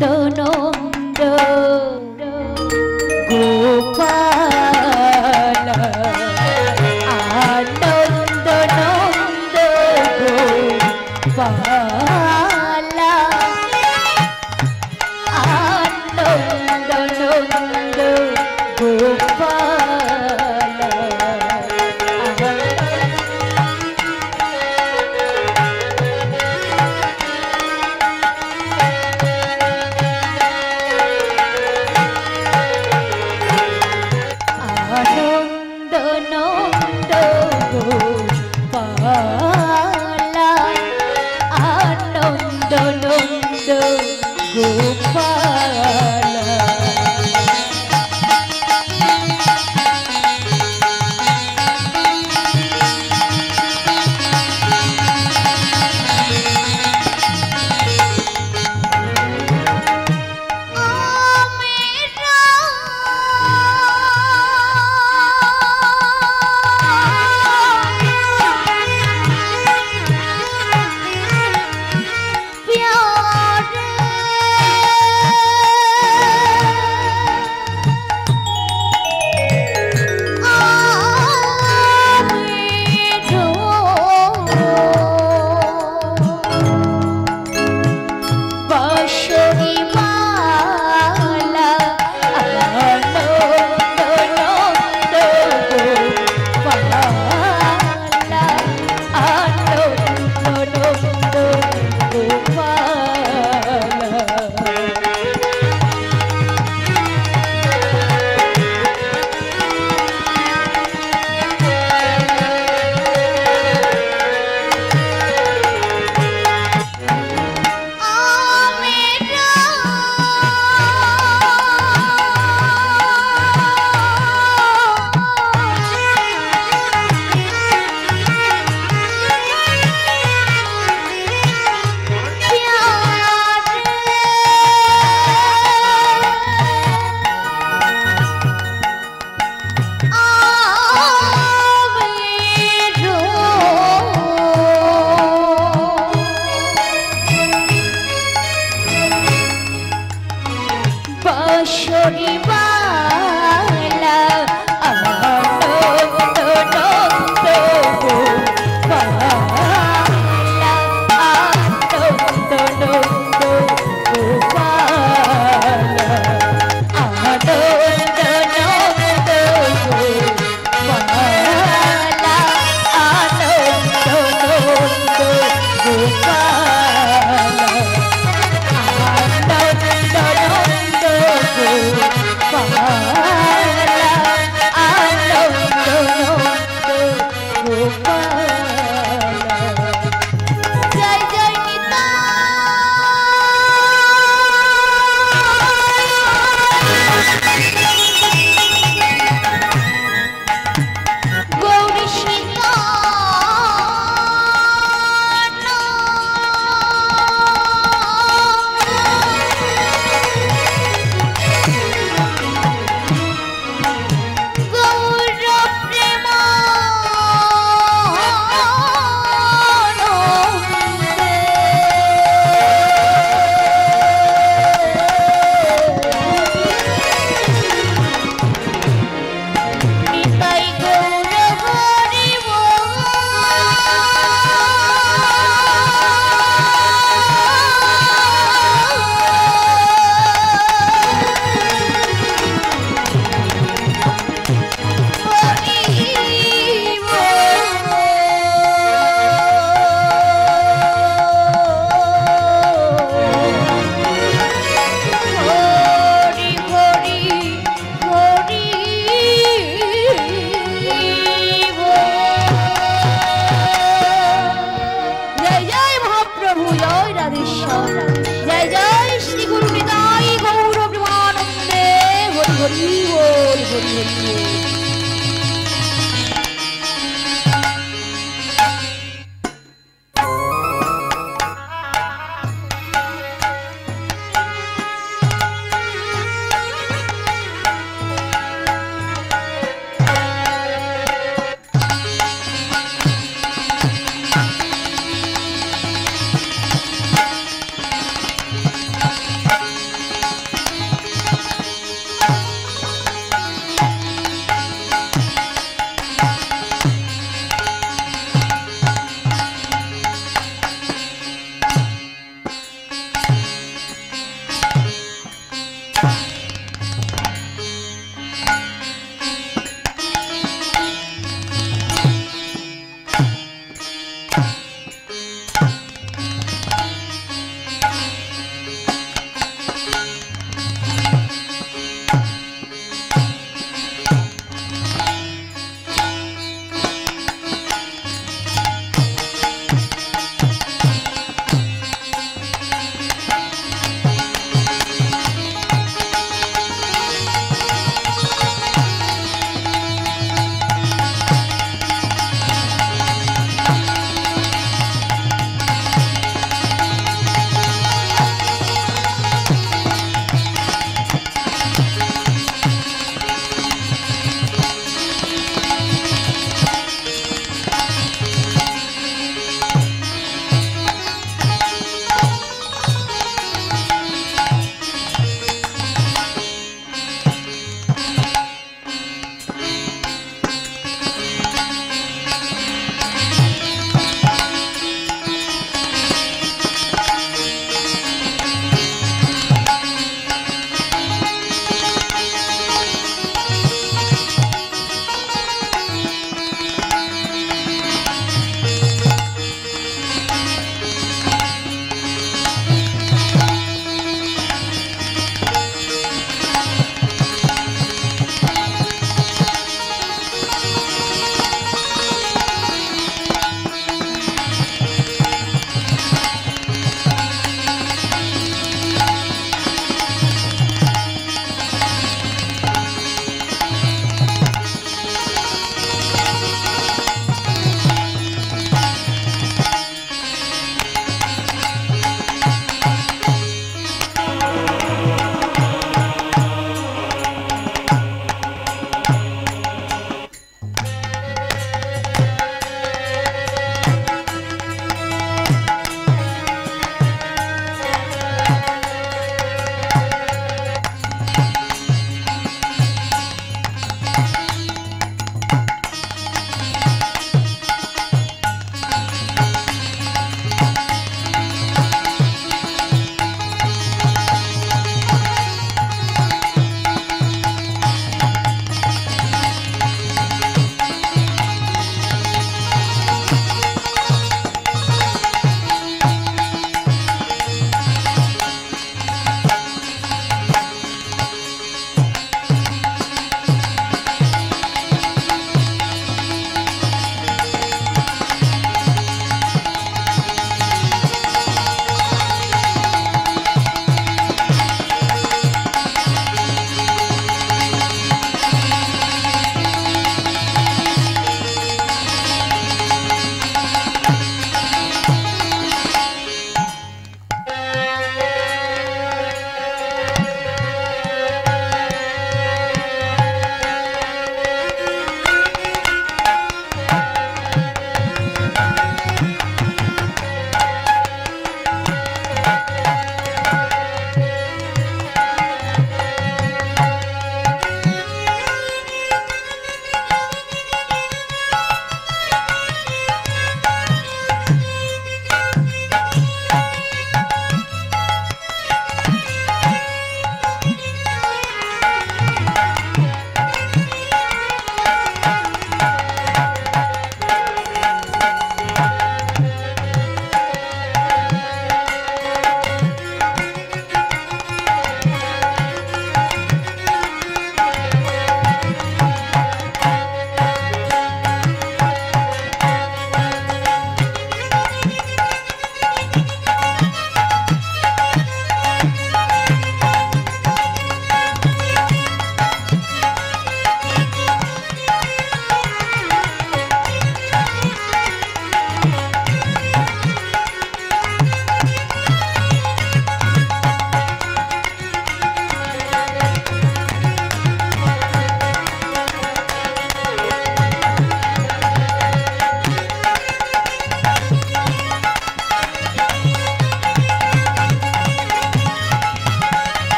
নন্দ গোপাল আনন্দ নন্দ গোপাল আনন্দ নন্দ গোপাল আনন্দ নন্দ গোপাল আনন্দ নন্দ গোপাল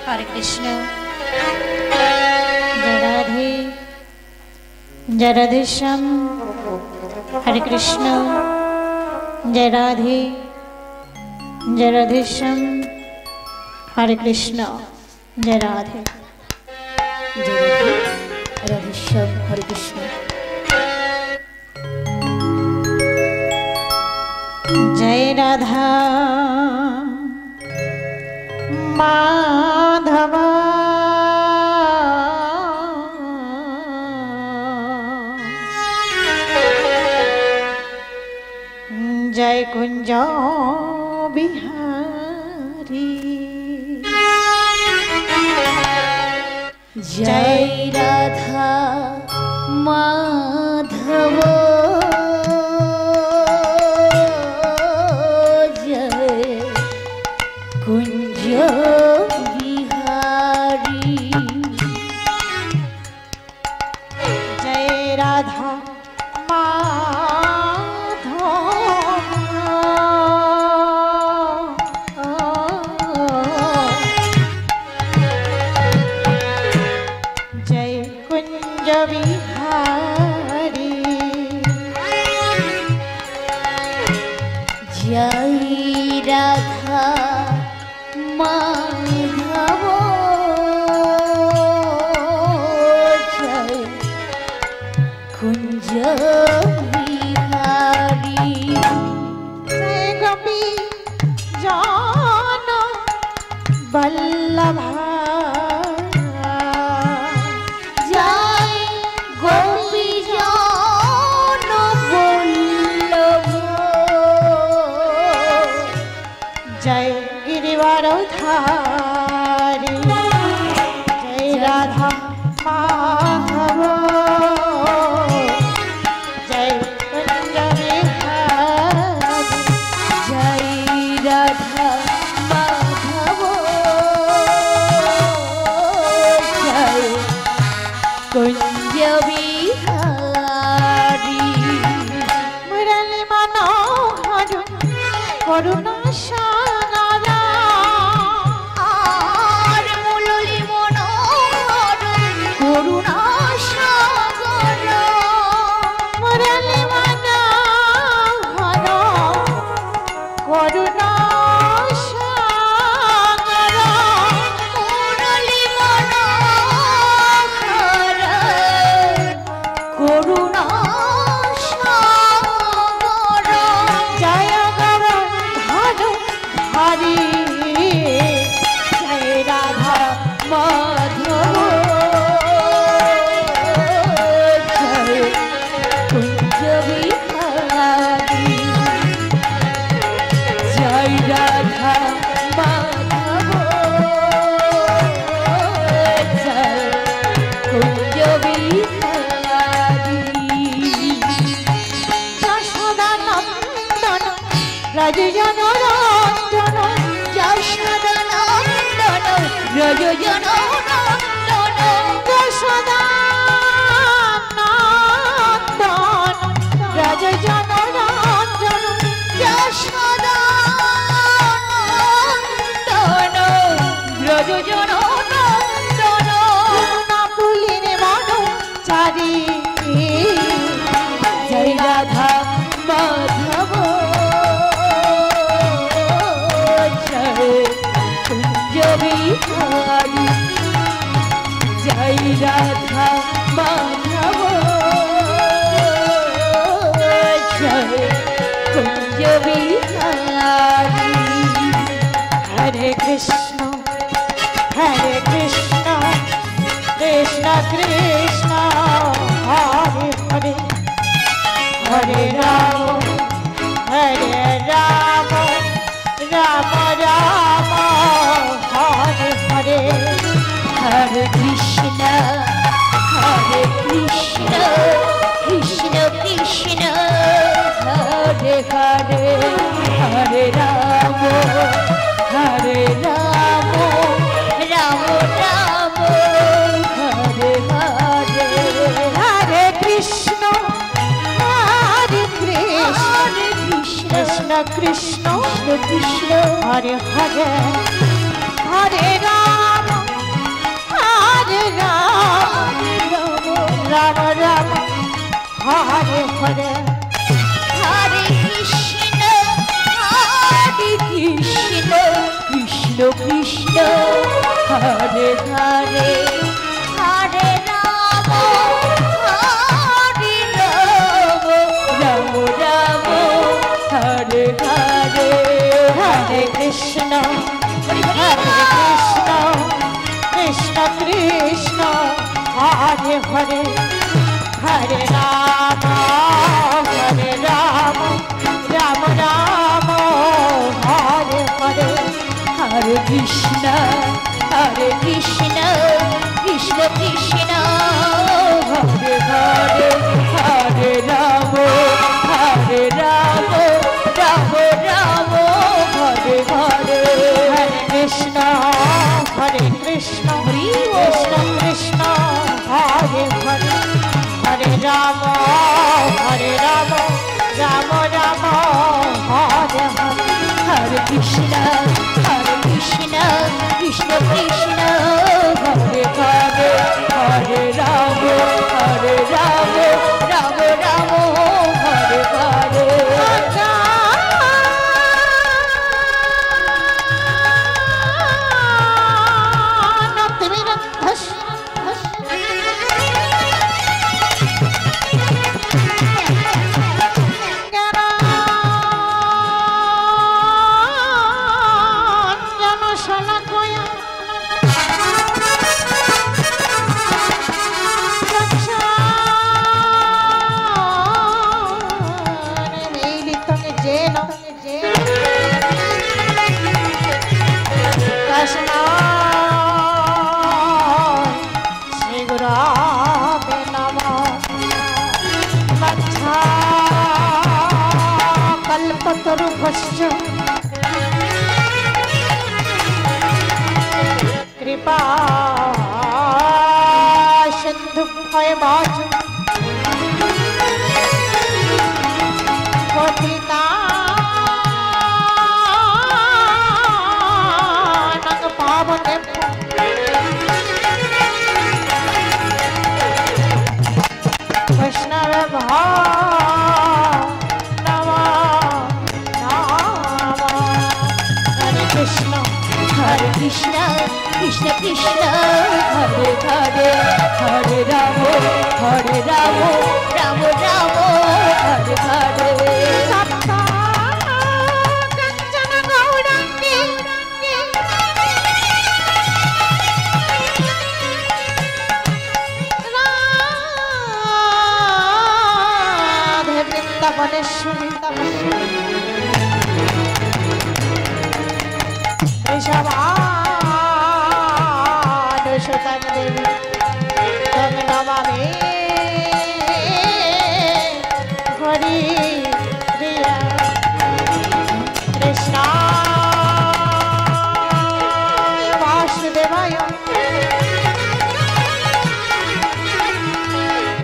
हरे कृष्ण जय राधे जय राधे श्याम हरे कृष्ण जय राधे जय राधे श्याम हरे कृष्ण जय राधे राधे श्याम हरे कृष्ण जय राधा माधवा जय कुंज बिहारी जय राधा माधव जय कुंज बिहारी जय Radha Krishna Hare Hare Hare Rama Hare Hare Krishna Hare Krishna Krishna Krishna Hare Hare Hare Rama Hare Rama Rama Rama Hare Hare Hare Krishna Krishna Krishna Hare Hare Hare Rama Rama Rama Hare Hare Hare Krishna Krishna Krishna Hare Hare Hare Rama Rama Rama Hare Hare Hare Krishna Krishna Krishna Hare Hare Hare Rama Rama Rama Hare Hare Hare Krishna Krishna Krishna Hare Hare Hare Rama Rama Rama Hare Hare कृपा सिंधु भयमाच पतितानंग पावन वैष्णव Krishna Krishna Krishna Hare Hare Hare Rama Rama Rama Hare Hare Satta Kanchana Gaurangi Radhe Vrindavaneshwari Rishabha Devi Tam Namami Hari Priya Krishna Vasudevaya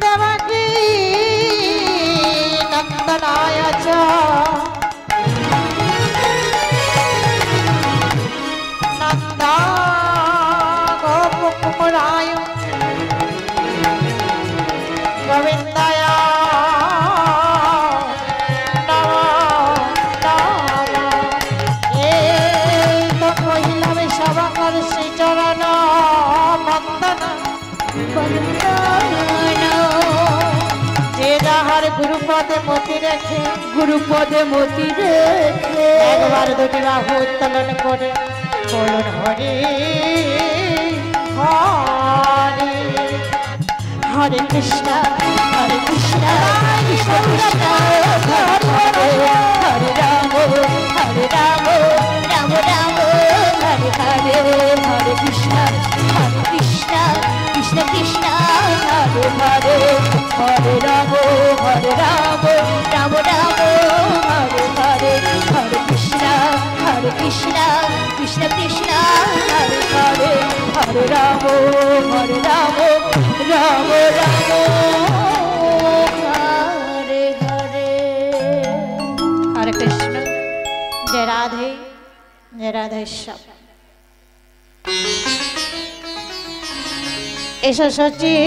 Devaki Nandanaya Cha Nanda Gopukmuraya Govindaya Nama Nama Ek Kohila Vishabakar Sri Charana Mandana Bandana Je jahar Gurupade Moti Rekhe Gurupade Moti Rekhe Ekbar duti bahu uttolan kore Bolon Hare Hare Hare Krishna Krishna Krishna Hare Hare Hare Rama Rama Rama Hare Hare Hare Krishna Krishna Krishna Hare Hare Hare Rama Rama Rama Hare Hare Hare Krishna Krishna Krishna Hare Hare Hare Rama Rama Hare Hare Hare Krishna Jai Radhe Sham Esha Sachi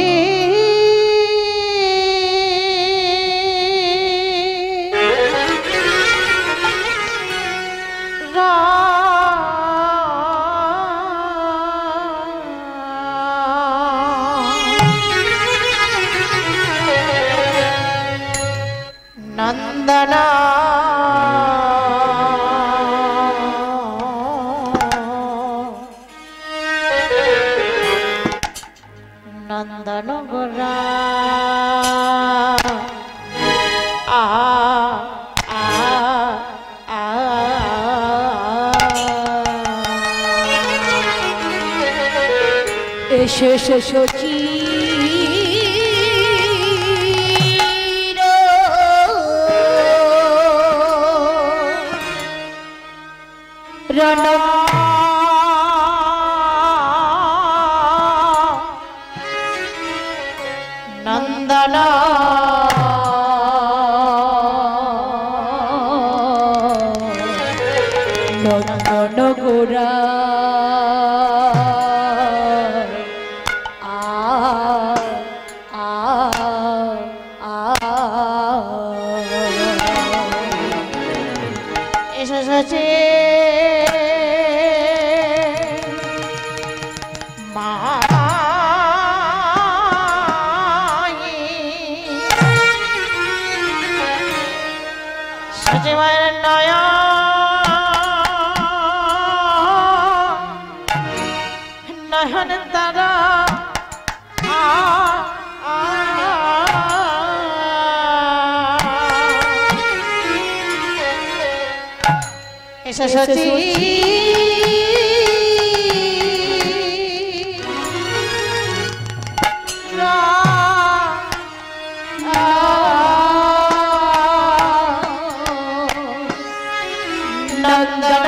নন্দন নন্দন গোরা শেষ সচি রণ নন্দন নন্দন গোরা এসেছে সচিবের নয়ন তারা সচি নন্দন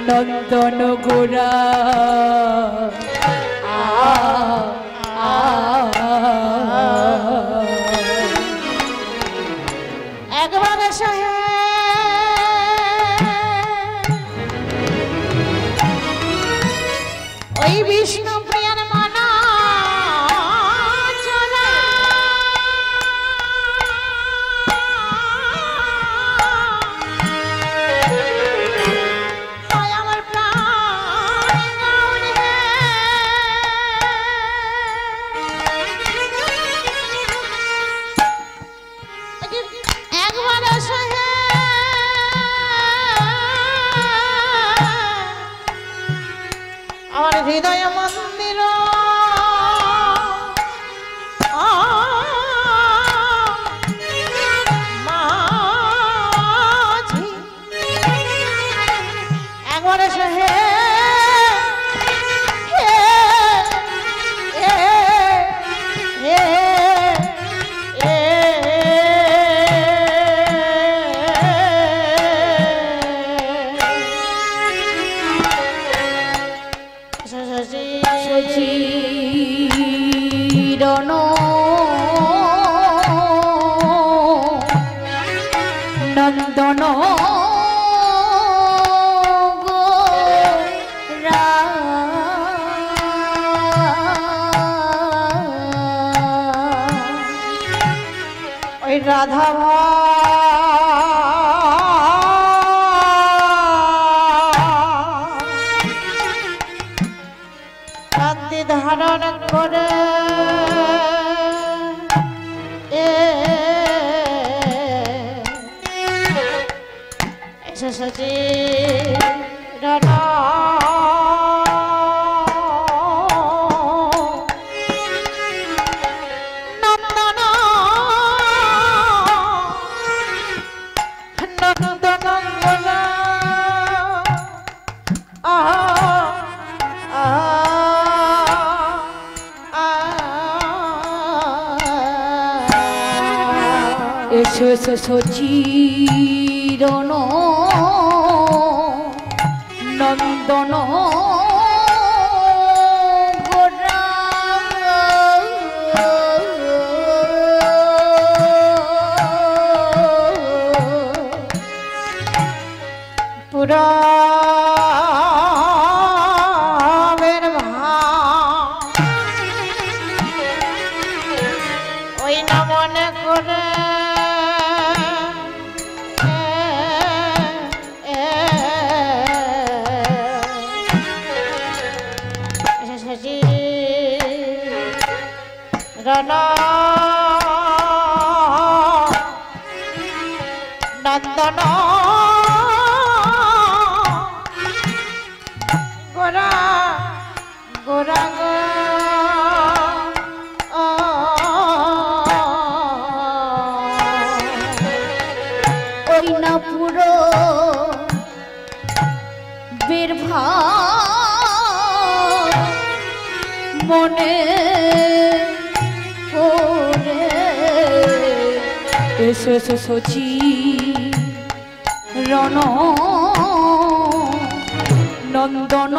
নন্দন গোরা একবার সহে ওই বিষ্ণু প্রিয়ার মানা চলা আমার প্রাণ একবার সহে আমার হৃদয় মন্দির মাঝি একবার সহে সচিরণ নন্দন গোরা ওই রাধা কান্তি ধারণ করে সচি রানা নন্দন নন্দন গোরা এসো সচিরণ নন্দন গোরা পুরা ওই না মনে করে রানা তবের ভাব মনে করে এসো এসো সচি রণ নন্দন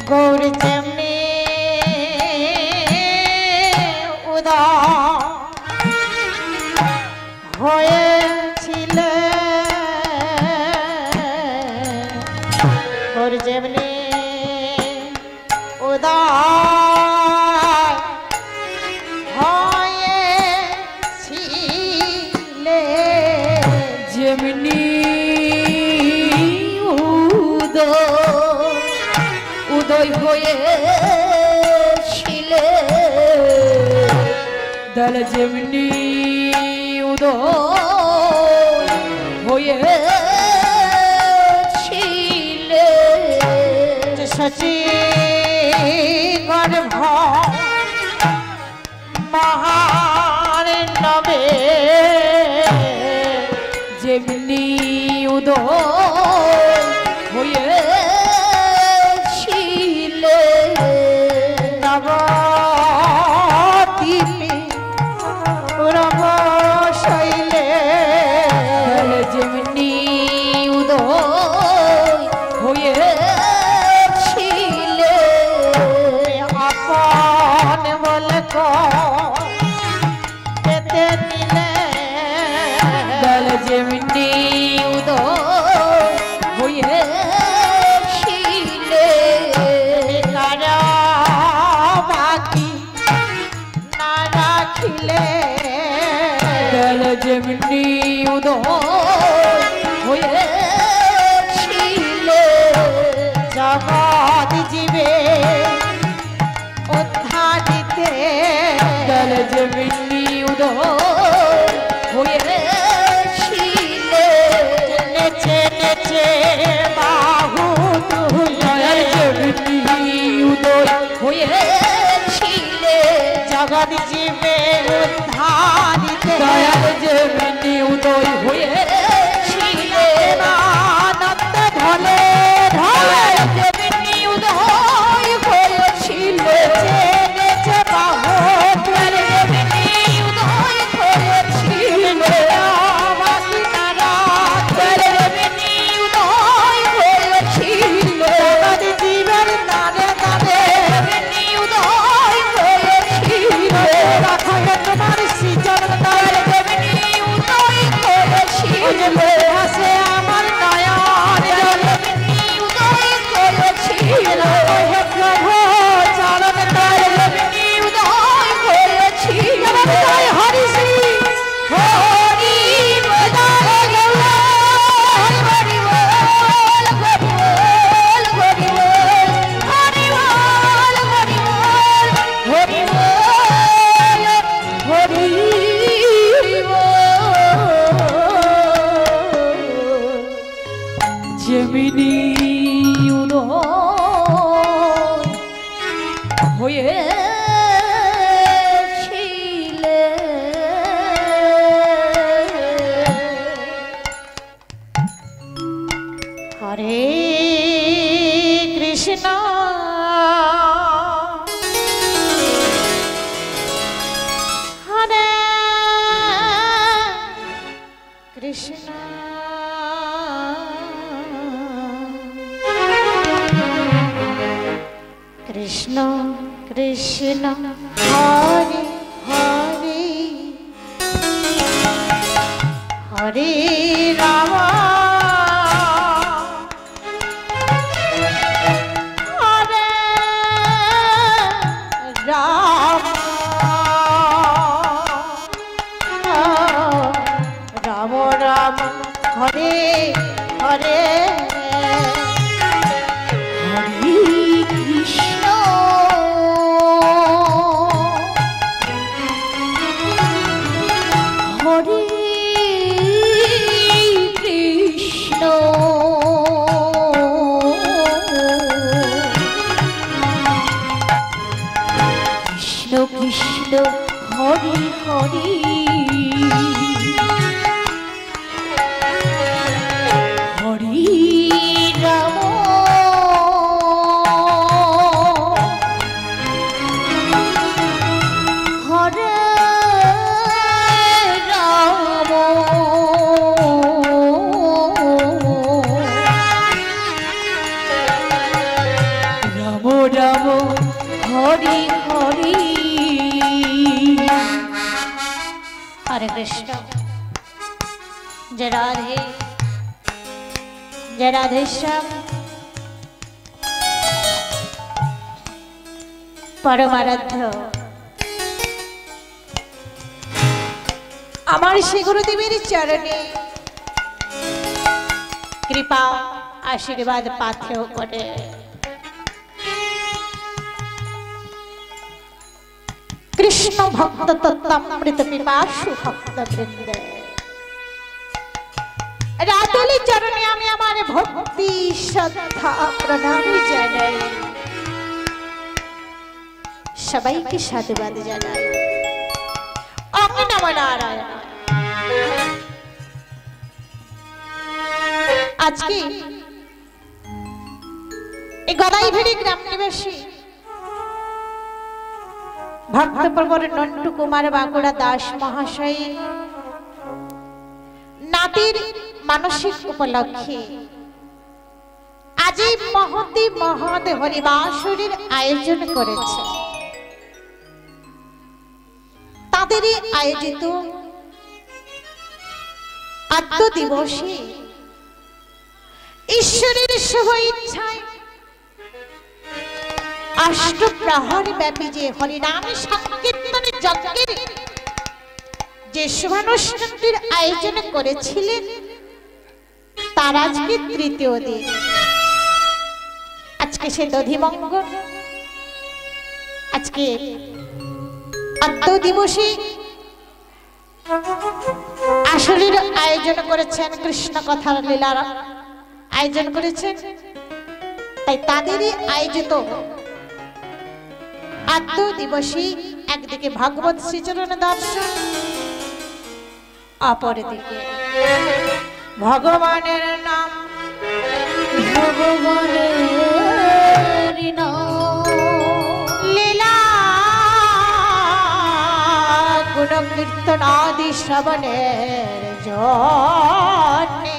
গৌর যেমনি উদয় হয়েছিল গৌর যেমনি উদয় হয়েছিল যেমনি উদয় হয়েছিলে দল যেমনি উদয় হয়েছিলে সচি গর্ভ মহার নবে যেমনি উদয় হয়েছিলে নবদ্বীপে রব শৈলে যেমনি উদয় হয়েছিলে আপন বলে পেতে নিলে দল যেমনি উদয় হয়েছিলে বাকি না রাখিলে দল যেমনি উদয় হয়েছিলে জগৎ জীবে উদ্ধার দিতে দল যেমনি উদয় হয়েছিলে নেচে নেচে বাহু তুলে যেমনি উদয় হয়েছিলে জগৎ জীবে উদ্ধার দিতে দয়াল যেমনি উদয় হয়েছিলে আনন্দ ঢলে ঢলে যেমনি উদয় হয়েছিলে নেচে বাহু তুলে যেমনি উদয় হয়েছিলে বাকি তারা যেমনি উদয় হয়েছিলে জগৎ জীবের দানে দানে যেমনি উদয় হয়েছিলে রাখা তোমার সৃজন তার যেমনি উদয় হয়েছিলে হাসে আমার নয়ন যেমনি উদয় হয়েছিলে হে প্রভু চরণ তার যেমনি উদয় হয়েছিলে জয় হরি শ্রী হরি বদন হরি বল হরি বল হরি বল হরি বল হরি বল হরি যেমনি উদয় হয়েছিলে হরে কৃষ্ণ হরে কৃষ্ণ কৃষ্ণ কৃষ্ণ হরে হরে হরে রাম হরে রাম রাম রাম হরে হরে কৃষ্ণ গোবিন্দ হরি হরি হরি রাম হরে রাম রাম রাম হরি হরি हरे कृष्ण जय राधे श्याम परमाराध्य আমার শ্রী গুরুদেবের চরণে কৃপা আশীর্বাদ পাথেয় করে कृष्ण भक्त तत्तामृत पिपासु भक्त वृंद रातुली चरणे आमी आमार भक्ति श्रद्धा प्रणाम जानाई सबाइके साधुवाद जानाई ओम नमो नारायण आज की गदाईभेड़ी ग्राम निवासी भक्त प्रवर नंटू कुमार बांकुड़ा दास महाशय नातिर मानसिक उपलक्षे आज महती महद हरिबासुरीर आयोजन करेছে তাদেরই আয়োজিত আত্ম দিবসে ঈশ্বরের শুভ ইচ্ছায় अष्ट प्रहर व्यापी जे हरिनाम संकीर्तन यज्ञेर जे शुभानुष्ठानটির आयोजन করেছিলেন তার আজকে তৃতীয় দিন আজকে সে দধিমঙ্গল আজকে আত্ম দিবসে আসলের আয়োজন করেছেন কৃষ্ণ কথার লীলার আয়োজন করেছেন তাই তাদেরই আয়োজিত आत्म दिवसी एक दिके भगवत श्रीचरण दर्शन अपर दिके भगवानेर नाम भगवानेर नाम लीला गुण कीर्तन आदि श्रवणेर जन्य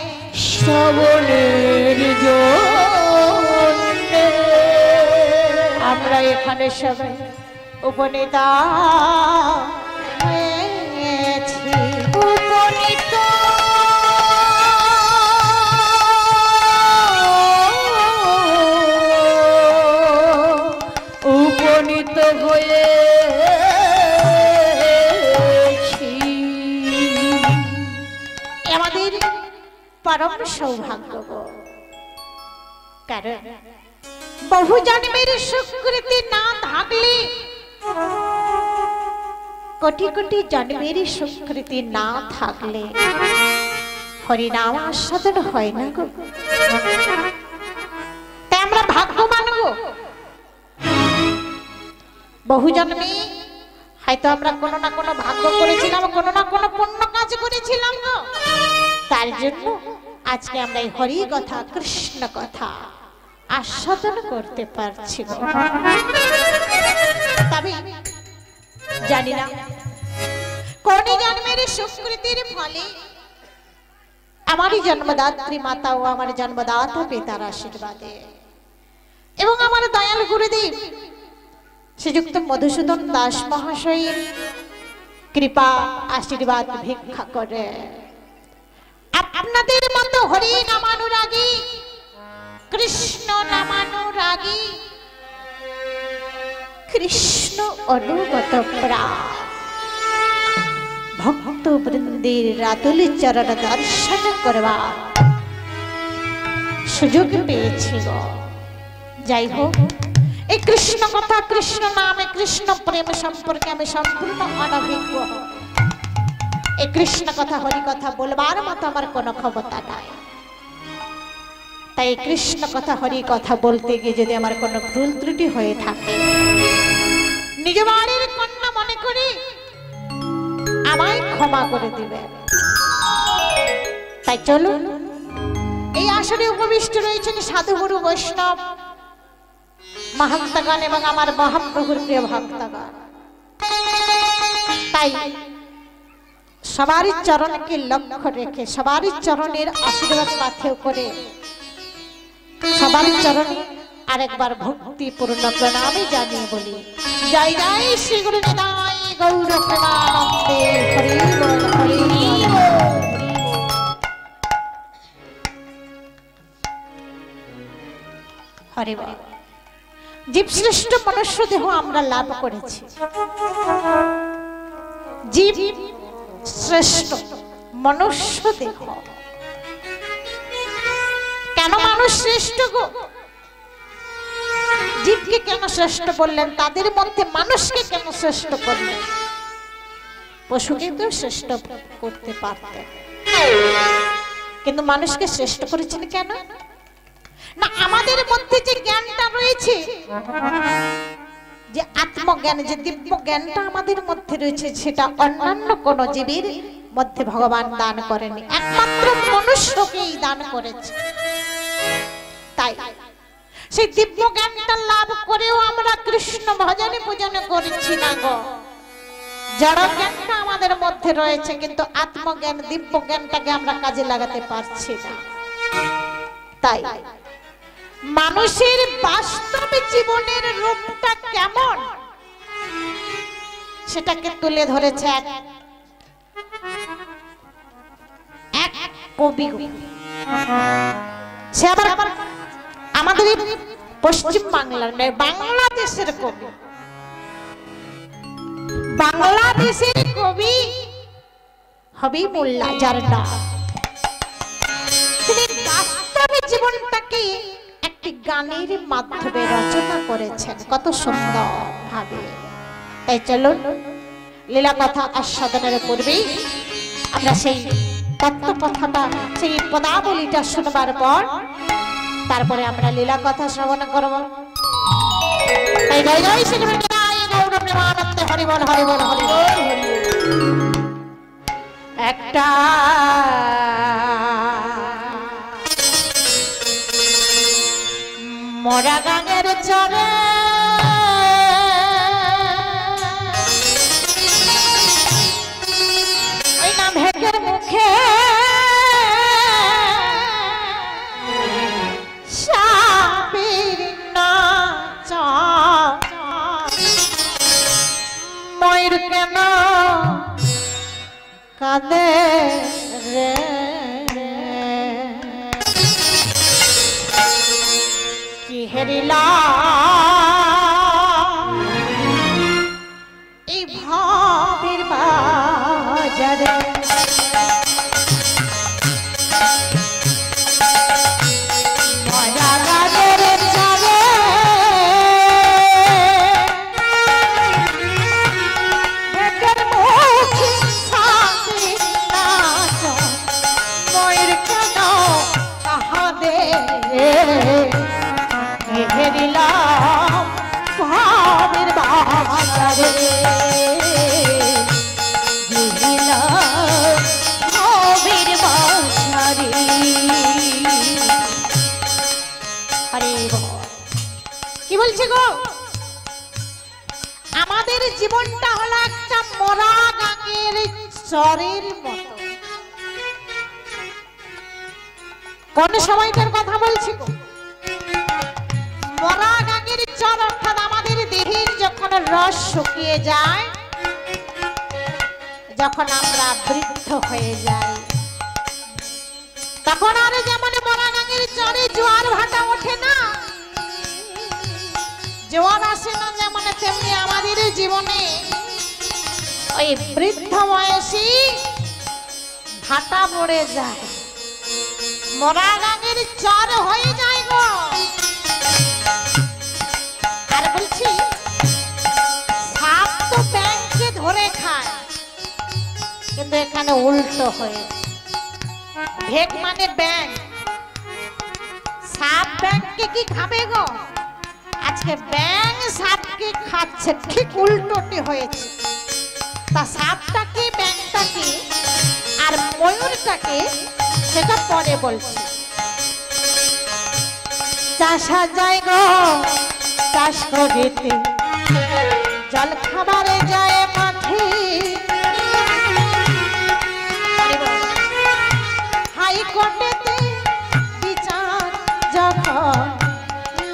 श्रवणेर जन्य আমরা এখানে সবাই উপনীতা হয়েছি উপনীত হয়েছি আমাদের परम सौभाग्य कारण बहु जन्मेर सुकृति ना थाकले कोटि कोटि जन्मेर सुकृति ना थाकले हरिनाम आस्वादन हय ना गो ताई आमरा भाग्यवान गो बहु जन्मे হয়তো আমরা কোনো না কোনো ভাগ্য করেছিলাম কোনো না কোনো পুণ্য কাজ করেছিলাম গো তার জন্য আজকে আমরা এই হরি কথা কৃষ্ণ কথা आस्वादन करते पारछि तबे जानि ना कोन जन्मेर सुकृतिर फले आमारी जन्मदात्री माता ओ आमार जन्मदाता पितार आशीर्वादे एवं आमार दयाल गुरुदेव श्रीयुक्त मधुसूदन दास महाशय कृपा आशीर्वाद भिक्षा करे आपनादेर मतो हरि नामानुरागी कृष्ण नामानुरागी कृष्ण अनुगत भक्त वृंदेर रातुली चरण दर्शन करवार सुयोग पेয়েছি গো যাই হোক এই কৃষ্ণ কথা কৃষ্ণ নামে কৃষ্ণ প্রেম সম্পর্কে আমি সম্পূর্ণ অনভিজ্ঞ এই কৃষ্ণ কথা হরি কথা বলবার মতো আমার কোনো ক্ষমতা নাই তাই কৃষ্ণ কথা হরি কথা বলতে গিয়ে যদি আমার কোনো ভুল ত্রুটি হয়ে থাকে নিজ বাড়ির কন্যা মনে করি আমায় ক্ষমা করে দিবেন। তাই চলুন, এই আসরে উপবিষ্ট রয়েছেন সাধু গুরু বৈষ্ণব মহান্তগণ এবং আমার মহাপ্রভুর প্রিয় ভক্তগণ। তাই সবারই চরণকে লক্ষ্য রেখে, সবারই চরণের আশীর্বাদ পাথেয় করে, সবার চরণে আরেকবার ভক্তিপূর্ণ প্রণামে জানিয়ে বলি, জয় জয় শ্রী গুরু নিতাই গৌর প্রেমানন্দে, হরি বল হরি বল। হরি বল। জীব শ্রেষ্ঠ মনুষ্য দেহ আমরা লাভ করেছি। জীব শ্রেষ্ঠ মনুষ্য দেহ। কেন মানুষ শ্রেষ্ঠ গো? জীবকে কেন শ্রেষ্ঠ বললেন? তাদের মধ্যে মানুষকে কেন শ্রেষ্ঠ করলেন? পশুকে তো শ্রেষ্ঠ করতে পারতেন, কিন্তু মানুষকে শ্রেষ্ঠ করেছেন কেন? না, আমাদের মধ্যে যে জ্ঞানটা রয়েছে, যে আত্মজ্ঞান, যে দিব্য জ্ঞানটা আমাদের মধ্যে রয়েছে, সেটা অন্যান্য কোন জীবের মধ্যে ভগবান দান করেনি, একমাত্র মনুষ্যকেই দান করেছে। তাই সেই দিব্য জ্ঞানটা লাভ করেও আমরা কৃষ্ণ ভজনে পূজনে করছি না গো। জড় জ্ঞানটা আমাদের মধ্যে রয়েছে, কিন্তু আত্মজ্ঞান, দিব্য জ্ঞানটাকে আমরা কাজে লাগাতে পারছি না। তাই মানুষের বাস্তব জীবনের রূপটা কেমন সেটাকে তুলে ধরেছে এক কবি। সে আবার আমাদের পশ্চিম বাংলার নয়, বাংলাদেশের কবি। বাংলাদেশের কবি হবিবুল্লাহ, যার নাম, তিনি বাস্তব জীবনটাকে একটি গানের মাধ্যমে রচনা করেছেন কত সুন্দর ভাবে। তাই চলুন, লীলা কথা আস্বাদনের পূর্বেই আমরা সেই তত্ত্ব কথাটা, সেই পদাবলীটা শুনবার পর তারপরে আমরা লীলা কথা শ্রবণ করব। তাই জয় জয় শ্রী গুরু নিতাই গৌর প্রেমানন্দে, হরি বল হরি বল হরি বল। একটা মরা গাঙের চরে ওই না ভেকের মুখে সাপের নাচ, ময়ূর কেন কাঁদে রে, কি হেরিলা এই ভাবের বাজারে। কি বলছে গো? আমাদের জীবনটা হলো একটা মরা গাঙের চরের মতো। কোন সময়টার কথা বলছি গো? মরা গাঙের চর, অর্থাৎ আমাদের দেহের যখন রস শুকিয়ে যায়, যখন আমরা বৃদ্ধ হয়ে যাই, তখন আর যেমন মরা গাঙের চরে জোয়ার ভাটা ওঠে না, জোয়ার আসে না, যেমন তেমনি আমাদের জীবনে ওই বৃদ্ধ বয়সী ভাটা পড়ে যায়, মরা গাঙের চর হয়ে যায় গো। আর বলছি, সাপ তো ব্যাংকে ধরে খায়, কিন্তু এখানে উল্টো হয়ে, ভেক মানে ব্যাংক, সাপ ব্যাংকে কি খাবে গো? আজকে ব্যাঙ সাপকে খাচ্ছে, ঠিক উল্টোটি হয়েছে। তা সাপটাকে, ব্যাংটাকে আর ময়ূরটাকে সেটা পরে বলছি। চাষা যায় গো চাষ করিতে, জল খাবারে যায় মাঠে, হাইকোর্টেতে বিচার যখন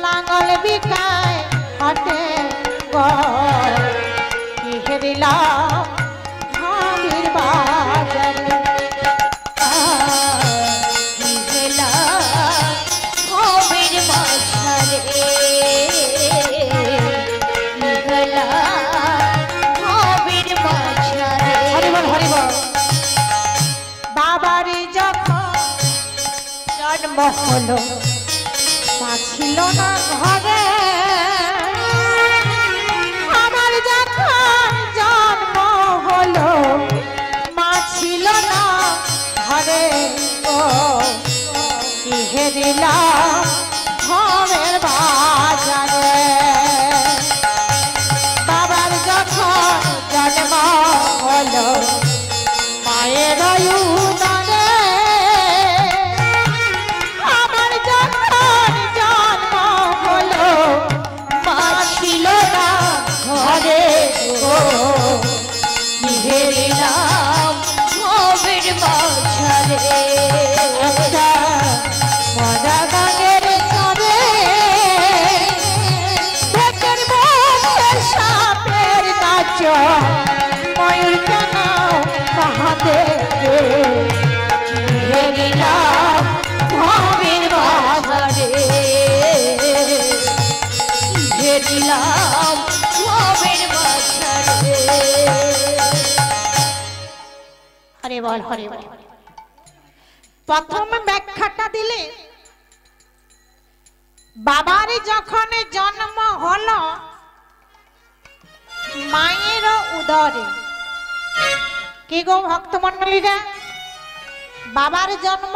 লাঙল বিকায় হাটে হেরিলাম ভাবির বাজারে, ভাবির বাজারে, ভাবির বাজারে। হরিবল হরিবল। বাবারে যখন জন্ম হলো মা ছিল না ঘরে, আমার যখন জন্ম হলো মা ছিল না ঘরে, ও কি হেরিলাম ভাবের বাজারে। বাবার যখন জন্ম হলো মায়ের উদরে, আমার যখন জন্ম হলো মা ছিল না ঘরে, ও কি হেরিলাম ভাবের বাজারে। মজা গানের তবে ঢেকের মুখে সাপের কাছ, ময়ূর কেন কাহাতে হেরিলাম ভাবের বাজারে, হেরিলাম ভাবের বাজারে। হরে বল হরে বল। প্রথম ব্যাখ্যাটা দিলে বাবার যখন জন্ম হলো মায়ের উদরে, কি গো ভক্তমণ্ডলীরা, বাবার জন্ম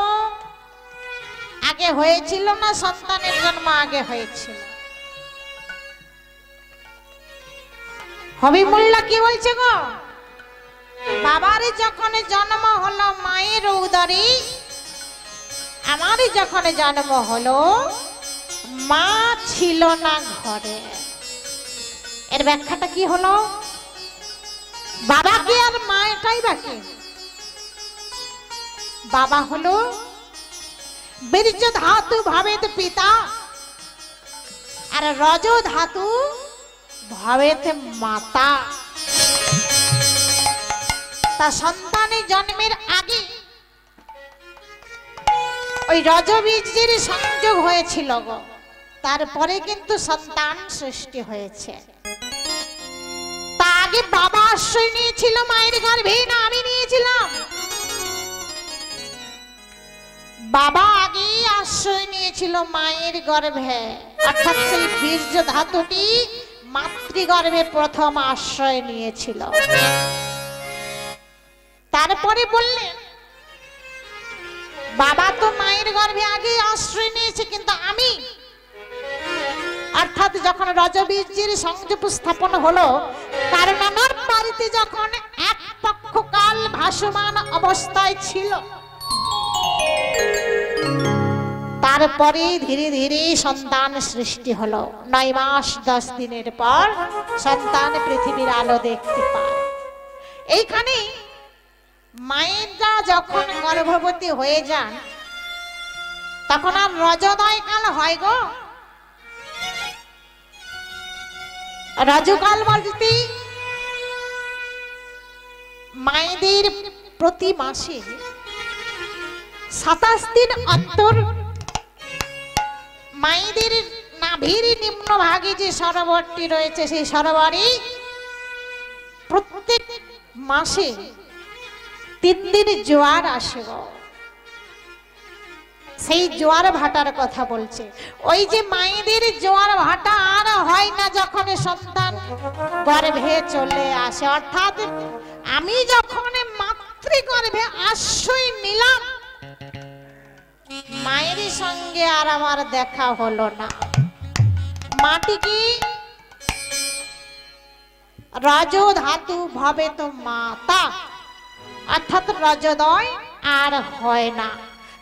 আগে হয়েছিল না সন্তানের জন্ম আগে হয়েছিল? হবি মোল্লা কি বলছে গো? বাবার যখন জন্ম হলো মায়ের উদরে, আমার যখন জন্ম হলো মা ছিল না ঘরে। এর ব্যাখ্যাটা কি হলো? বাবা কি আর মা এটাই বাকি? বাবা হলো বীর্য ধাতু ভাবেত পিতা, আর রজ ধাতু ভাবেত মাতা। তা সন্তানের জন্মের আগে ওই রজবীজের সংযোগ হয়েছিল গো, তারপরে কিন্তু সন্তান সৃষ্টি হয়েছে। তা আগে বাবা আশ্রয় নিয়েছিল মায়ের গর্ভে না আমি নিয়েছিলাম? বাবা আগে আশ্রয় নিয়েছিল মায়ের গর্ভে, অর্থাৎ সেই বীর্য ধাতুটি মাতৃগর্ভে প্রথম আশ্রয় নিয়েছিল। তারপরে বললেন বাবা তো মায়ের গর্ভে আগে আশ্রয় নিয়েছে, কিন্তু আমি, অর্থাৎ যখন রজবীজের সংযোগ স্থাপন হলো, কারণ আমার বাড়িতে যখন এক পক্ষকাল ভাসমান অবস্থায় ছিল, তারপরে ধীরে ধীরে সন্তান সৃষ্টি হলো। 9 মাস 10 দিনের পর সন্তান পৃথিবীর আলো দেখতে পায়। এইখানে মায়েরা যখন গর্ভবতী হয়ে যান তখন আর রজোদয় কাল হয় গো। রজকাল বলতে মায়েদের প্রতি মাসে 27 দিন অন্তর মায়েদের নাভির নিম্ন ভাগে যে সরোবরটি রয়েছে, সেই সরোবরে প্রত্যেক মাসে 3 দিন জোয়ার আসে। সেই জোয়ার ভাটার কথা বলছে। ওই যে মায়েদের জোয়ার ভাটা আর হয় না যখন সন্তান গর্ভে চলে আসে, অর্থাৎ আমি যখন মাতৃগর্ভে আশ্রয় নিলাম মায়ের সঙ্গে আর আমার দেখা হলো না। মাটি কি রজ ধাতু ভবে তো মাতা, অর্থাৎ রজোদয় আর হয় না।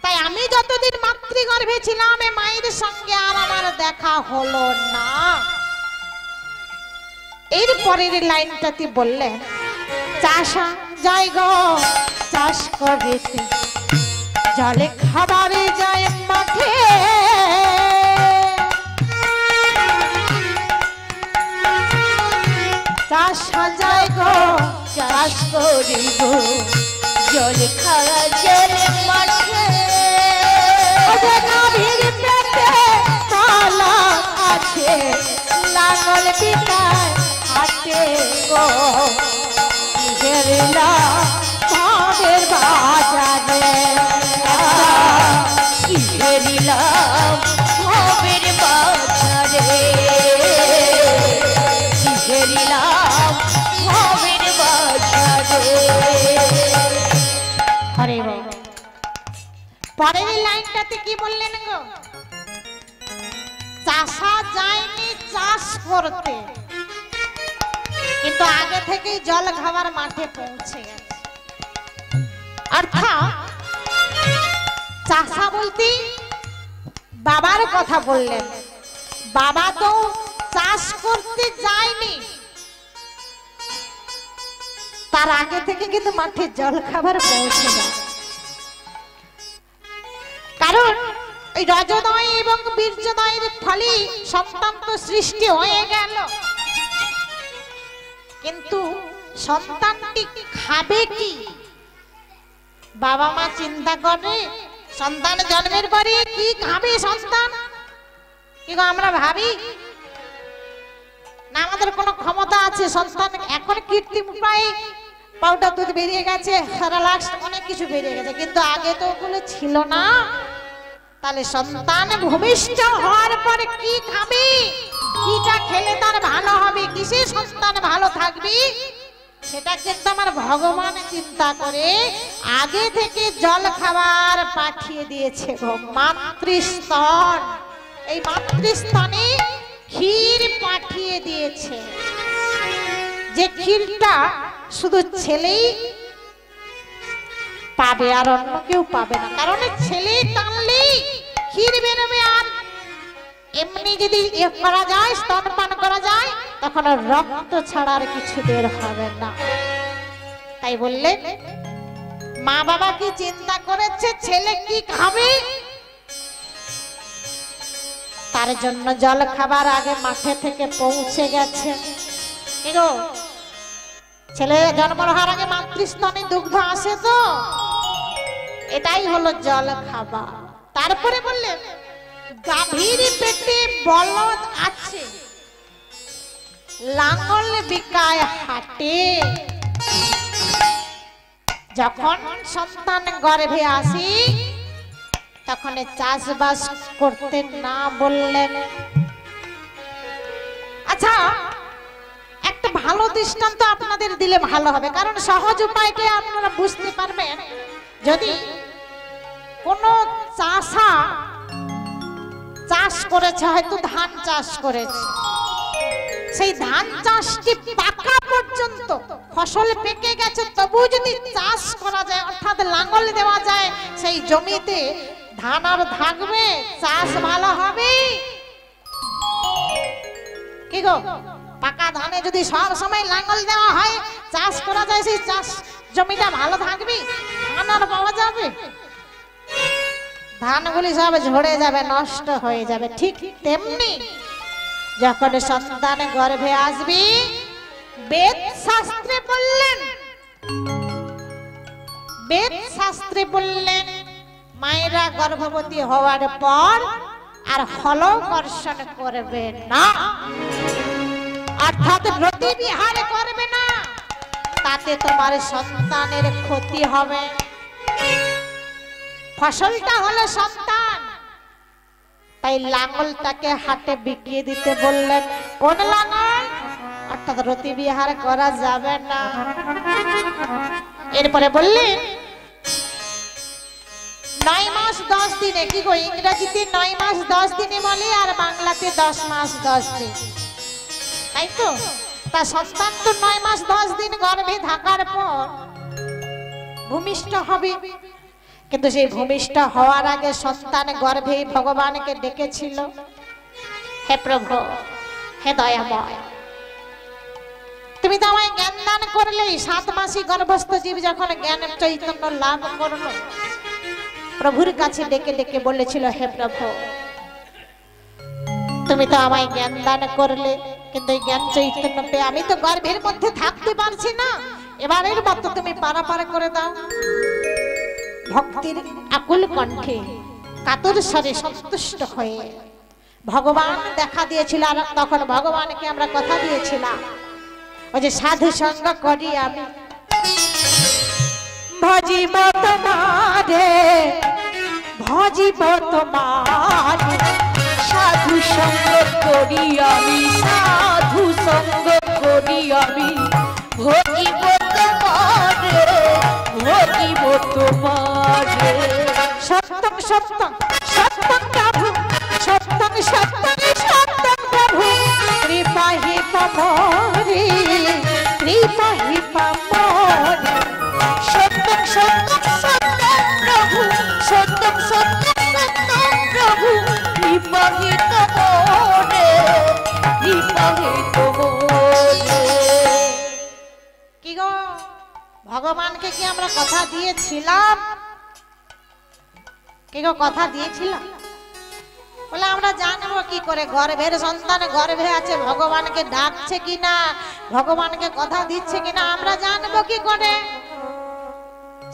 তাই আমি যতদিন মাতৃগর্ভে ছিলাম এ মায়ের সঙ্গে আর আমার দেখা হলো না। এর পরের লাইনটাতে বললেন, চাষা যায় গো চাষ করেছে, জলে খাবারে যায় মাঠে, চাষা যায় গো চাষ করিব, জলে খাওয়া জলে মাঠে, গভীর পেটে তালা আছে, লাঙল বিকায় হাটে গো, ঘেরিলা তাদের বাজারে, ঘেরিলাম ভবের বাজারে, ঘেরিলাম ভবের বাজারে। হরে বাবা। পরের লাইনটাতে কি বললেন গো? চাষা যায়নি চাষ করতে, কিন্তু আগে থেকেই জল খাবার মাঠে পৌঁছে গেছে। অর্থাৎ চাষা বলতে বাবার কথা বললেন। বাবা তো চাষ করতে যায়নি, তার আগে থেকে কিন্তু মাঠে জল খাবার পৌঁছে যায়। কারণ এই রজোদয় এবং বীর্যোদয়ের ফলে সন্তান তো সৃষ্টি হয়ে গেল, কিন্তু সন্তানটি খাবে কি? বাবা মা চিন্তা করে সন্তান জন্মের পরে কি খাবে সন্তান, কি গো আমরা ভাবি না আমাদের কোনো ক্ষমতা আছে? সন্তান এখন কৃত্রিম উপায়ে পাউডার দুধ বেরিয়ে গেছে, সেরেলাক্স অনেক কিছু বেরিয়ে গেছে, কিন্তু আগে তো ওগুলো ছিল না। তাহলে সন্তান ভূমিষ্ঠ হওয়ার পরে কি খাবে, কিটা খেলে তার ভালো হবে, কিসে সন্তান ভালো থাকবে, সেটা কিন্তু আমার ভগবান চিন্তা করে আগে থেকে জল খাবার পাঠিয়ে দিয়েছে গো। মাতৃস্তন, এই মাতৃস্তনে ক্ষীর পাঠিয়ে দিয়েছে, যে ক্ষীরটা শুধু ছেলেই পাবে আর অন্য কেউ পাবে না। কারণ ছেলে টানলেই ক্ষীর বেরোবে, আর এমনি যদি করা যায় স্তনপান করা যায় তখন রক্ত ছাড়ার কিছু বের হবে না। তাই বললে মা বাবা কি চিন্তা করেছে ছেলে কি খাবে, তার জন্য জল খাবার আগে মাঠে থেকে পৌঁছে গেছে। ছেলে জন্ম হওয়ার আগে মাতৃস্তনে দুগ্ধ আসে, তো এটাই হলো জল খাবার। তারপরে বললেন গাভীর পেটে বলদ আছে, লাঙল বিকায় হাটে। যখন সন্তান গর্ভে আসি তখন চাষবাস করতে না বললেন। আচ্ছা, একটা ভালো দৃষ্টান্ত আপনাদের দিলে ভালো হবে, কারণ সহজ উপায়টা আপনারা বুঝতে পারবেন। যদি কোনো চাষা চাষ করেছে, হয়তো ধান চাষ করেছে, সেই ধান চাষটি পাকা পর্যন্ত ফসল পেকে গেছে, তবু যদি চাষ করা যায় অর্থাৎ লাঙ্গল দেওয়া যায় সেই জমিতে, ধান আর থাকবে, চাষ ভালো হবে কি গো? পাকা ধানে যদি সব সময় লাঙ্গল দেওয়া হয়, চাষ করা যায়, সেই চাষ জমিটা ভালো থাকবে, ধান আর পাওয়া যাবে? ধানগুলি সব ঝরে যাবে, নষ্ট হয়ে যাবে। ঠিক তেমনি যখন সন্তান গর্ভে আসবি, বেদ শাস্ত্রে বললেন, বেদ শাস্ত্রে বললেন মায়েরা গর্ভবতী হওয়ার পর আর ফলকর্ষণ করবে না, অর্থাৎ রতি বিহার করবে না, তাতে তোমার সন্তানের ক্ষতি হবে। ফসলটা হলো সন্তান, তাই লাঙ্গলটাকে হাটে বিকিয়ে দিতে বললেন। কোন লাঙ্গল? অর্থাৎ রতি বিহার করা যাবে না। এরপরে বললেন 9 মাস 10 দিনে, কি গো ইংরেজিতে 9 মাস 10 দিনে বলে, আর বাংলাতে 10 মাস 10 দিন, তাই তো? তা সন্তান তো 9 মাস 10 দিন গর্ভে থাকার পর ভূমিষ্ঠ হবে, কিন্তু সেই ভূমিষ্ঠ হওয়ার আগে সন্তান গর্ভে ভগবানকে ডেকেছিল, হে প্রভু, হে দয়াময়, তুমি তো আমায় জ্ঞান দান করলে। 7 মাসই গর্ভস্থ জীব যখন জ্ঞান চৈতন্য লাভ করলো, প্রভুর কাছে ডেকে ডেকে বলেছিল, হে প্রভু, তুমি তো আমায় জ্ঞান দান করলে, কিন্তু এই জ্ঞান চৈতন্য পেয়ে আমি তো গর্ভের মধ্যে থাকতে পারছি না, এবারের মতো তুমি পারাপার করে দাও। ভক্তির আকুল কণ্ঠে কাতর স্বরে সন্তুষ্ট হয়ে ভগবান দেখা দিয়েছিল। আর তখন ভগবানকে আমরা কথা দিয়েছিলাম, ওই যে সাধু সঙ্গ করি আমি, ভজিব তোমারে, ভজিব তোমারে, সাধু সঙ্গ করি আমি, সাধু সঙ্গ করি আমি, ভজিব তোমারে, ভজিব তোমারে। সত্যং সত্যং সত্যং প্রভু, সত্যং সত্যং সত্যং প্রভু, কৃপাহি পামরি, কৃপাহি পামরি। সত্যং সত্যং সত্যং প্রভু, সত্যং সত্যং সত্যং প্রভু, কৃপাহি তোমারে, কৃপাহি তোমারে। কি গো, ভগবানকে কি আমরা কথা দিয়েছিলাম? কি গো, কথা দিয়েছিলাম? বলে আমরা জানবো কি করে গর্ভের সন্তান গর্ভে আছে, ভগবানকে ডাকছে কিনা, ভগবানকে কথা দিচ্ছে কিনা আমরা জানবো কি করে?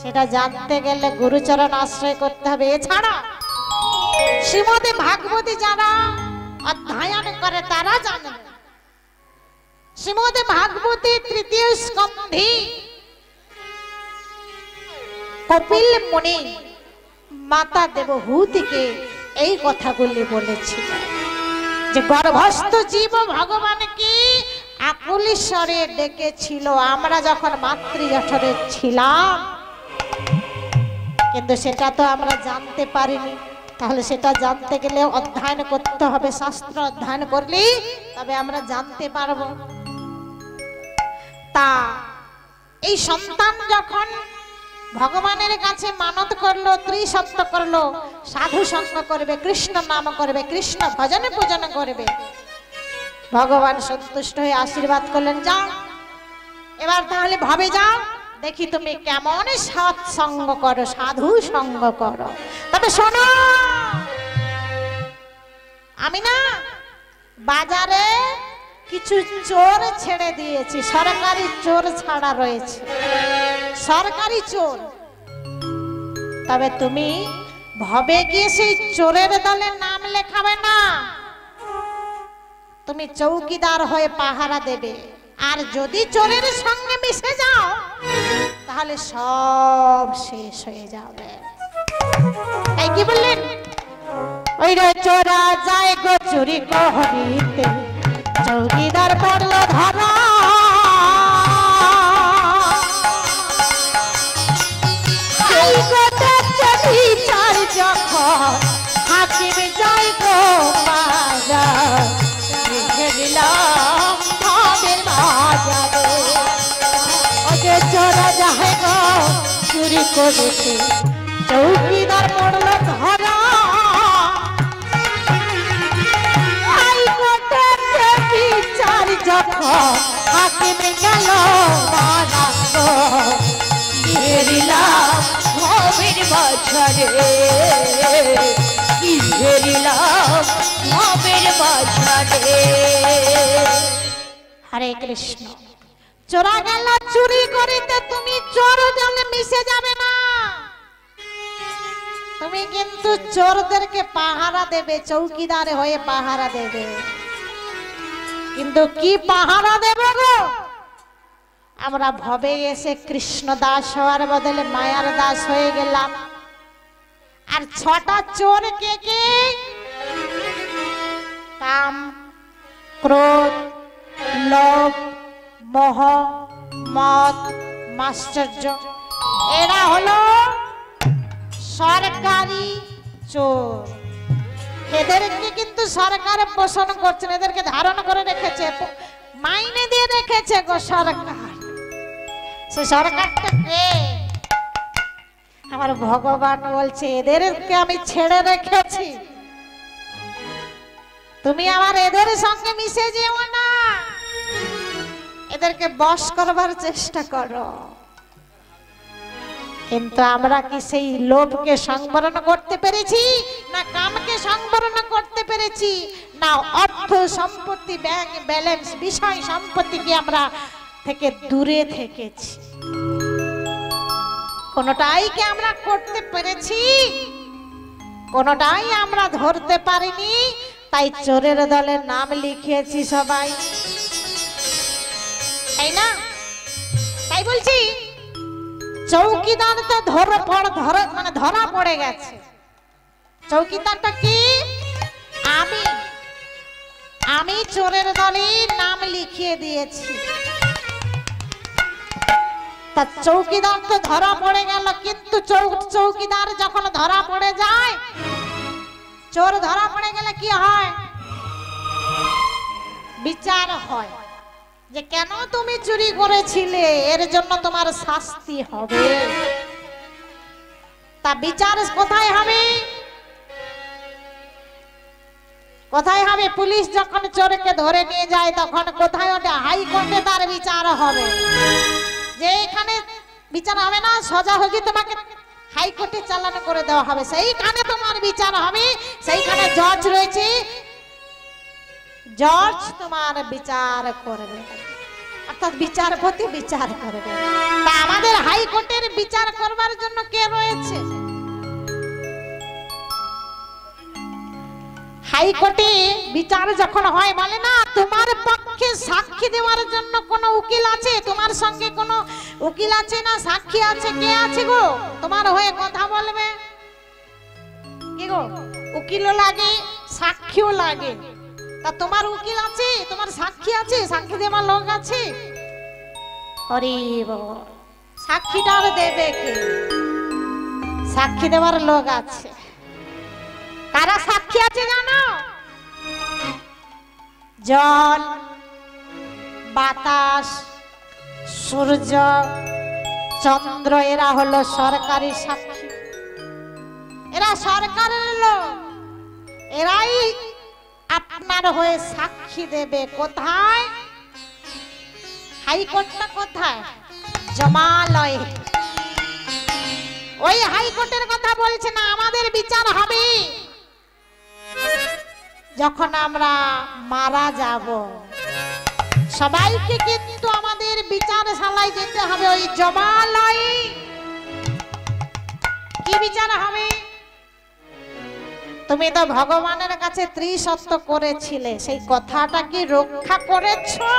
সেটা জানতে গেলে গুরুচরণ আশ্রয় করতে হবে। এছাড়া শ্রীমদে ভাগবতী যারা অধ্যয়ন করে তারা জানবে। শ্রীমদে ভাগবতী 3য় স্কন্ধে কপিল মুনি মাতা দেবহূতিকে এই কথাগুলি বলেছিল যে গর্ভস্থ জীব ভগবানকে আকুল স্বরে ডেকেছিল আমরা যখন মাতৃজঠরে ছিলাম, কিন্তু সেটা তো আমরা জানতে পারিনি। তাহলে সেটা জানতে গেলে অধ্যয়ন করতে হবে, শাস্ত্র অধ্যয়ন করলে তবে আমরা জানতে পারবো। তা এই সন্তান যখন ভগবানের কাছে মানত করলো, ত্রিসত্য করলো, সাধু সঙ্গ করবে, কৃষ্ণ নাম করবে, কৃষ্ণ ভজনে পূজন করবে, ভগবান সন্তুষ্ট হয়ে আশীর্বাদ করলেন, যাও এবার তাহলে ভাবে যাও, দেখি তুমি কেমন সৎসঙ্গ করো, সাধু সঙ্গ করো। তবে শোনো, আমি না বাজারে কিছু চোর ছেড়ে দিয়েছি, সরকারি চোর ছাড়া রয়েছে, সরকারি চোর। তবে তুমি ভবে গিয়ে সেই চোরের দলে নাম লেখাবে না, তুমি চৌকিদার হয়ে পাহারা দেবে। আর যদি চোরের সঙ্গে মিশে যাও তাহলে সব শেষ হয়ে যাবে। এই কি বললেন? ওই রে চোরা যায় গো চুরি করিতে, চৌকিদার পড়লো ধরা। যখন হাকিম যাই গো মারা, চোরা যাহে গো চুরি করেছে, চৌকিদার পড়লো ধরা। বিচার যখন হাকিম গেল মারা গো, ঘেরিলাম ভবের বাজারে, ঘেরিলাম ভবের বাজারে। হরে কৃষ্ণ। চোরা গেল চুরি করিতে, তুমি চোর দলে মিশে যাবে না, তুমি কিন্তু চোরদেরকে পাহারা দেবে, চৌকিদার হয়ে পাহারা দেবে। কিন্তু কি পাহারা দেবে গো? আমরা ভবে এসে কৃষ্ণ দাস হওয়ার বদলে মায়ার দাস হয়ে গেলাম। আর 6টা চোর কে কে? কাম, ক্রোধ, লোভ, মোহ, মদ, মাশ্চর্য। এরা হলো সরকারি চোর। এদেরকে কিন্তু সরকার পোষণ করছে, এদেরকে ধারণ করে রেখেছে, মাইনে দিয়ে রেখেছে গো সরকার। সে সরকারটা কে? আমার ভগবান বলছে এদেরকে আমি ছেড়ে রেখেছি, তুমি আমার এদের সঙ্গে মিশে যেও না, এদেরকে বশ করবার চেষ্টা করো। কিন্তু আমরা কি সেই লোভকে সংবরণ করতে পেরেছি, না কামকে সংবরণ করতে পেরেছি, না অর্থ সম্পত্তি ব্যাংক ব্যালেন্স বিষয় সম্পত্তিকে আমরা থেকে দূরে থেকেছি? কোনটাই কি আমরা করতে পেরেছি? কোনটাই আমরা ধরতে পারিনি। তাই চোরের দলে নাম লিখিয়েছি সবাই, তাই না? তাই বলছি চৌকিদার তো ধরা পড়ে গেছে। চৌকিদারটা কি? আমি চোরের দলে নাম লিখিয়ে দিয়েছি। তা চৌকিদার তো ধরা পড়ে গেল, কিন্তু চৌকিদার যখন ধরা পড়ে যায়, চোর ধরা পড়ে গেলে কি হয়? বিচার হয় যে কেন তুমি চুরি করেছিলে, এর জন্য তোমার শাস্তি হবে। তা বিচার কোথায় হবে? কোথায় হবে? পুলিশ যখন চোরকে ধরে নিয়ে যায় তখন কোথায় ওঠে? হাইকোর্টে তার বিচার হবে। যে এখানে বিচার হবে না, সোজাসুজি তোমাকে হাইকোর্টে চালান করে দেওয়া হবে, সেইখানে তোমার বিচার হবে। সেইখানে জজ রয়েছে, জজ তোমার বিচার করবে, অর্থাৎ বিচারপতি বিচার করবে। তা আমাদের হাইকোর্টের বিচার করবার জন্য কে রয়েছে? হাইকোর্টে বিচার যখন হয় বলে না তোমার পক্ষে সাক্ষী দেওয়ার জন্য কোনো উকিল আছে, তোমার সঙ্গে কোনো উকিল আছে না সাক্ষী আছে? কে আছে গো তোমার হয়ে কথা বলবে? কি গো, উকিলও লাগে সাক্ষীও লাগে। তা তোমার উকিল আছে, তোমার সাক্ষী আছে, সাক্ষী দেওয়ার লোক আছে? হরি বল। সাক্ষীটা দেবে কে? সাক্ষী দেওয়ার লোক আছে। কারা সাক্ষী আছে জানো? জল, বাতাস, সূর্য, চন্দ্র, এরা হলো সরকারি সাক্ষী। এরা সরকারের লোক, এরাই আপনার হয়ে সাক্ষী দেবে। কোথায়? হাইকোর্টটা কোথায়? জমালয়ে। ওই হাইকোর্টের কথা বলছে না, আমাদের বিচার হবে যখন আমরা মারা যাব। সবাইকে কিন্তু আমাদের বিচারশালায় যেতে হবে, ওই জমালয়ে। কি বিচার হবে? তুমি তো ভগবানের কাছে ত্রিসত্য করেছিলে, সেই কথাটা কি রক্ষা করেছো?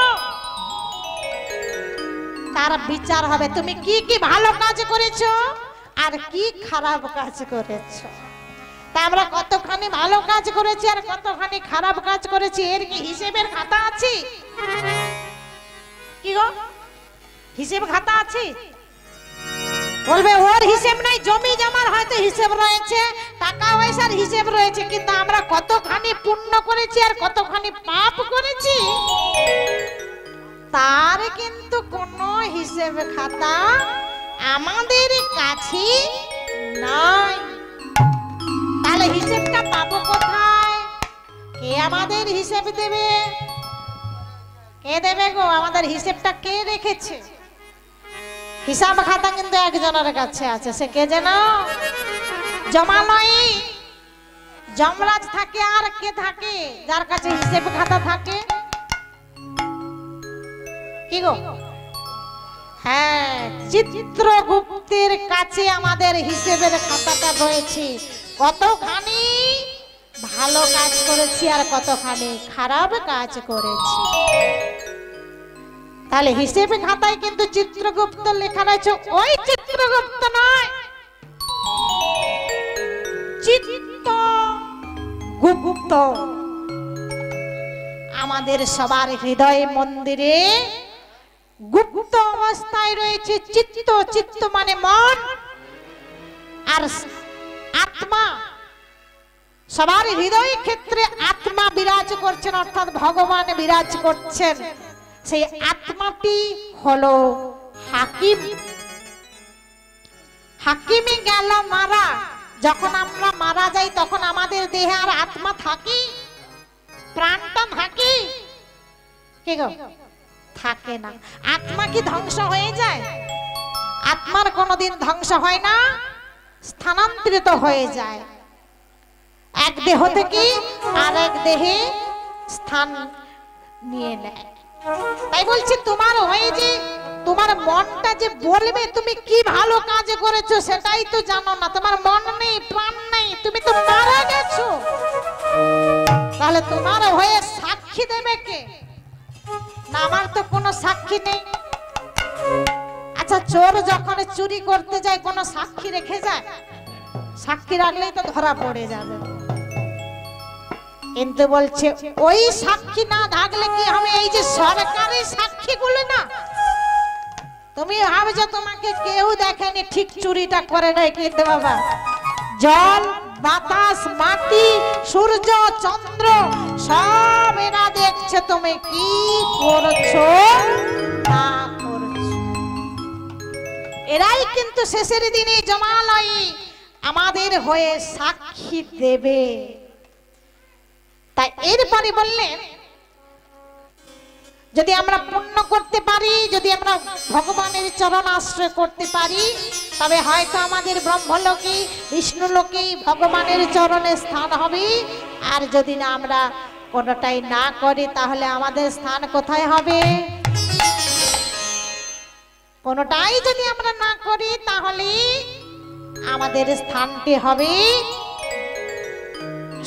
তার বিচার হবে তুমি কি কি ভালো কাজ করেছো আর কি খারাপ কাজ করেছো। তা আমরা কতখানি ভালো কাজ করেছি আর কতখানি খারাপ কাজ করেছি, এর কি হিসেবের খাতা আছে? কি গো, হিসেব খাতা আছে? বলবে ওর হিসেব নাই, জমি জমার হয়তো হিসেব রয়েছে, টাকা পয়সার হিসেব রয়েছে, কিন্তু আমরা কতখানি পুণ্য করেছি আর কতখানি পাপ করেছি তার কিন্তু কোনো হিসেব খাতা আমাদের কাছে নাই। তাহলে হিসেবটা পাবো কোথায়? কে আমাদের হিসেব দেবে? কে দেবে গো? আমাদের হিসেবটা কে রেখেছে? হিসাব খাতা কিন্তু একজনের কাছে আছে, সে কে জানো? জমালয়ে যমরাজ থাকে। আর কে থাকে যার কাছে হিসেব খাতা থাকে? কি গো? হ্যাঁ, চিত্রগুপ্তের কাছে আমাদের হিসেবের খাতাটা রয়েছে। কতখানি ভালো কাজ করেছি আর কতখানি খারাপ কাজ করেছি। তাহলে হিসেব খাতায় কিন্তু চিত্রগুপ্ত লেখা রয়েছে। ওই চিত্রগুপ্ত নয়, চিত্তগুপ্ত আমাদের সবার হৃদয় মন্দিরে গুপ্ত অবস্থায় রয়েছে। চিত্ত, চিত্ত মানে মন, আর আত্মা। সবার হৃদয় ক্ষেত্রে আত্মা বিরাজ করছেন, অর্থাৎ ভগবান বিরাজ করছেন। সেই আত্মাটি হলো হাকিম। হাকিমই গেল মারা। যখন আমরা মারা যাই তখন আমাদের দেহে আর আত্মা থাকি, প্রাণটা থাকি কি গো? থাকে না। আত্মা কি ধ্বংস হয়ে যায়? আত্মার কোনোদিন ধ্বংস হয় না, স্থানান্তরিত হয়ে যায়। এক দেহ থেকে আর এক দেহে স্থান নিয়ে নেয়। তাই বলছি তোমার হয়ে যে তোমার মনটা যে বলবে তুমি কি ভালো কাজ করেছো সেটাই তো জানো না। তোমার মন নেই, প্রাণ নেই, তুমি তো মারা গেছো। তাহলে তোমার হয়ে সাক্ষী দেবে কে? না, আমার তো কোনো সাক্ষী নেই। আচ্ছা, চোর যখন চুরি করতে যায় কোনো সাক্ষী রেখে যায়? সাক্ষী রাখলেই তো ধরা পড়ে যাবে। কিন্তু বলছে ওই সাক্ষী না থাকলে কি হবে? এই যে সরকারি সাক্ষীগুলো না, তুমি ভাবছো তোমাকে কেউ দেখেনি, ঠিক চুরিটা করে নাই, কিন্তু বাবা জল, বাতাস, মাটি, সূর্য, চন্দ্র সব এরা দেখছে তুমি কি করছো না করছো। এরাই কিন্তু শেষের দিনে জমালয়ে আমাদের হয়ে সাক্ষী দেবে। তাই এরপরে বললেন যদি আমরা পুণ্য করতে পারি, যদি আমরা ভগবানের চরণ আশ্রয় করতে পারি, তবে হয়তো আমাদের ব্রহ্মলোকে, বিষ্ণুলোকে ভগবানের চরণে স্থান হবে। আর যদি না আমরা কোনোটাই না করি তাহলে আমাদের স্থান কোথায় হবে? কোনোটাই যদি আমরা না করি তাহলে আমাদের স্থানটি হবে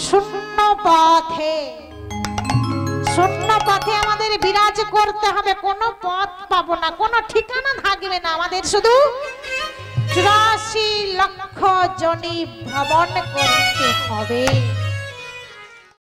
শূন্য পথে। শূন্য পথে আমাদের বিরাজ করতে হবে। কোনো পথ পাবো না, কোনো ঠিকানা থাকবে না। আমাদের শুধু 84 লক্ষ জনি ভ্রমণ করতে হবে।